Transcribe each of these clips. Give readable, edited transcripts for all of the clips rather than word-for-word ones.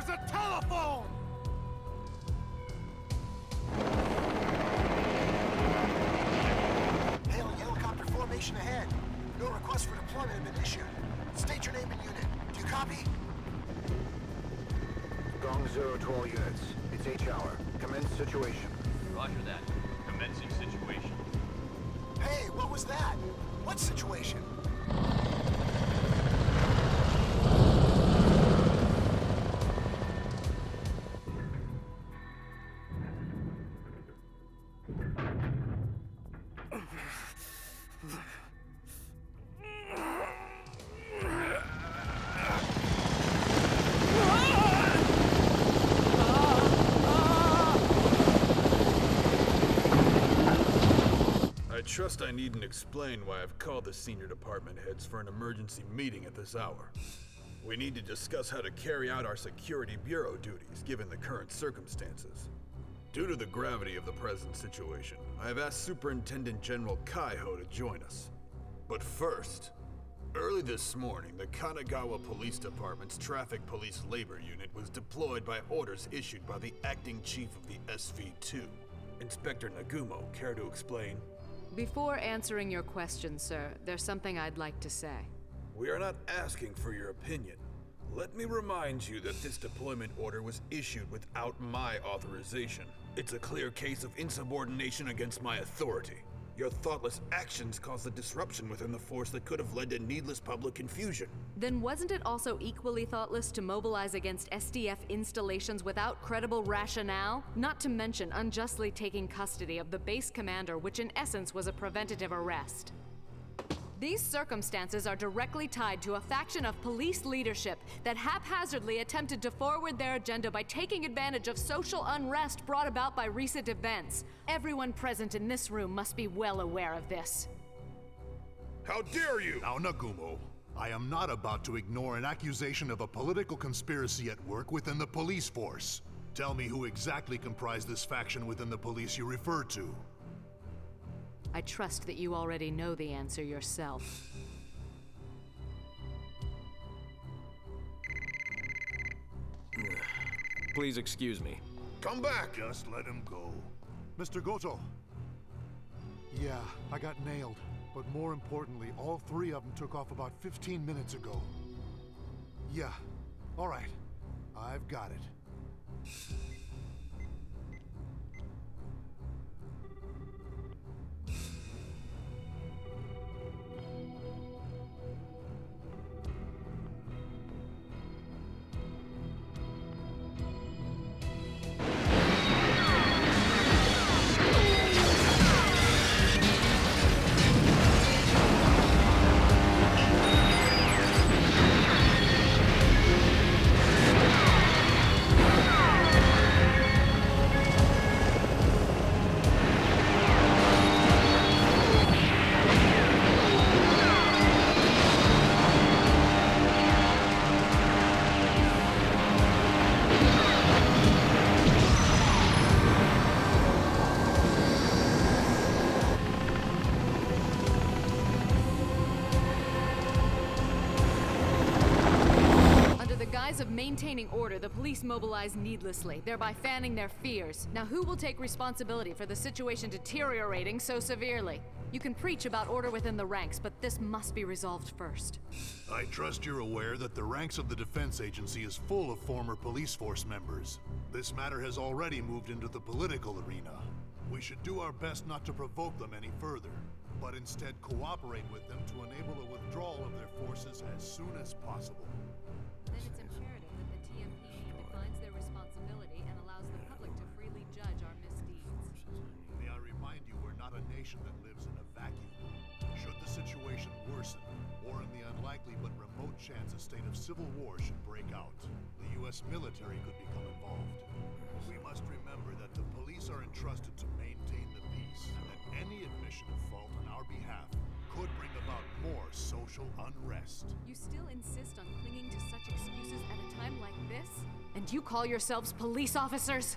There's a telephone! Hailing helicopter formation ahead. No request for deployment have been issued. State your name and unit. Do you copy? Gong 0 to all units. It's H-hour. Commence situation. Roger that. Commencing situation. Hey, what was that? What situation? I trust I needn't explain why I've called the senior department heads for an emergency meeting at this hour. We need to discuss how to carry out our security bureau duties given the current circumstances. Due to the gravity of the present situation, I have asked Superintendent General Kaiho to join us. But first, early this morning, the Kanagawa Police Department's Traffic Police Labor Unit was deployed by orders issued by the Acting Chief of the SV2. Inspector Nagumo, care to explain? Before answering your question, sir, there's something I'd like to say. We are not asking for your opinion. Let me remind you that this deployment order was issued without my authorization. It's a clear case of insubordination against my authority. Your thoughtless actions caused a disruption within the force that could have led to needless public confusion. Then wasn't it also equally thoughtless to mobilize against SDF installations without credible rationale? Not to mention unjustly taking custody of the base commander, which in essence was a preventative arrest. These circumstances are directly tied to a faction of police leadership that haphazardly attempted to forward their agenda by taking advantage of social unrest brought about by recent events. Everyone present in this room must be well aware of this. How dare you! Now, Nagumo, I am not about to ignore an accusation of a political conspiracy at work within the police force. Tell me who exactly comprised this faction within the police you referred to. I trust that you already know the answer yourself. Please excuse me. Come back! Just let him go. Mr. Goto. Yeah, I got nailed. But more importantly, all three of them took off about 15 minutes ago. Yeah, all right. I've got it. maintaining order, the police mobilize needlessly, thereby fanning their fears. Now who will take responsibility for the situation deteriorating so severely? You can preach about order within the ranks, but this must be resolved first. I trust you're aware that the ranks of the defense agency is full of former police force members. This matter has already moved into the political arena. We should do our best not to provoke them any further, but instead cooperate with them to enable a withdrawal of their forces as soon as possible. Then it's imperative that the TMP defines their responsibility and allows the public to freely judge our misdeeds. May I remind you, we're not a nation that lives in a vacuum. Should the situation worsen, or in the unlikely but remote chance a state of civil war should break out, the U.S. military could become involved. We must remember that the police are entrusted to maintain the peace, and that any admission of fault on our behalf could bring about more social unrest. You still insist on clinging to such excuses at a time like this? And you call yourselves police officers?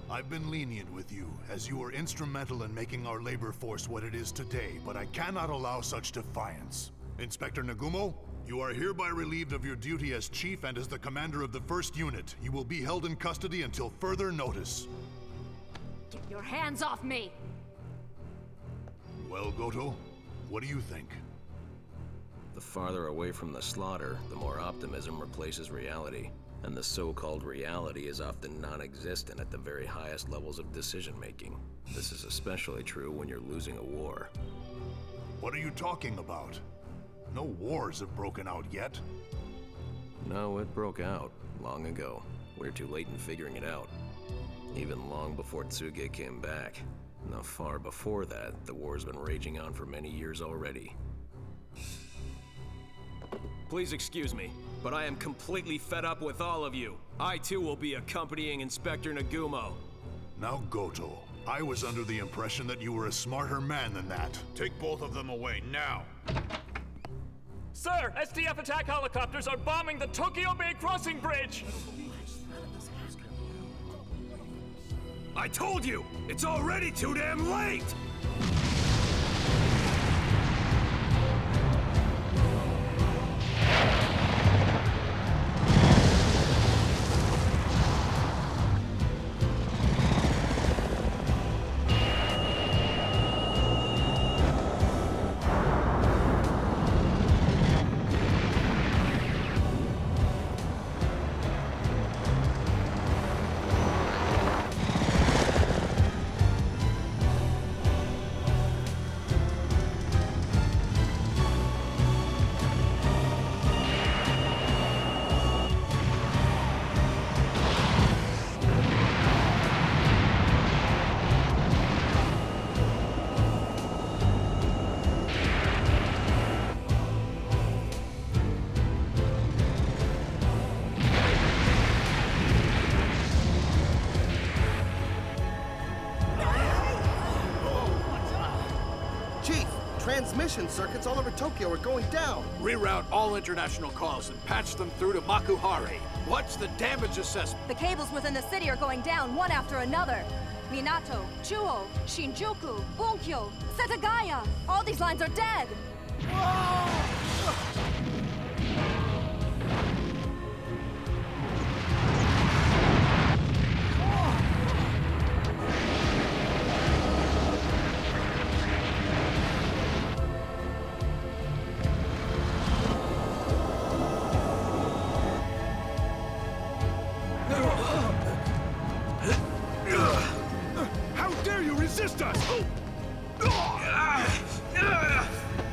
I've been lenient with you, as you were instrumental in making our labor force what it is today, but I cannot allow such defiance. Inspector Nagumo, you are hereby relieved of your duty as chief and as the commander of the 1st Unit. You will be held in custody until further notice. Get your hands off me! Well, Goto, what do you think? The farther away from the slaughter, the more optimism replaces reality. And the so-called reality is often non-existent at the very highest levels of decision-making. This is especially true when you're losing a war. What are you talking about? No wars have broken out yet. No, it broke out long ago. We're too late in figuring it out. Even long before Tsuge came back. Not far before that, the war's been raging on for many years already. Please excuse me, but I am completely fed up with all of you. I too will be accompanying Inspector Nagumo. Now, Goto, I was under the impression that you were a smarter man than that. Take both of them away now. Sir, SDF attack helicopters are bombing the Tokyo Bay crossing bridge! I told you! It's already too damn late! Transmission circuits all over Tokyo are going down. Reroute all international calls and patch them through to Makuhari. What's the damage assessment? The cables within the city are going down one after another. Minato, Chuo, Shinjuku, Bunkyo, Setagaya. All these lines are dead.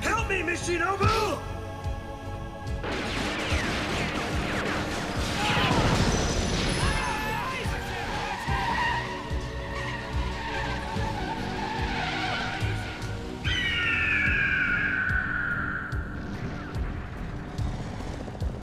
Help me, Michinobu!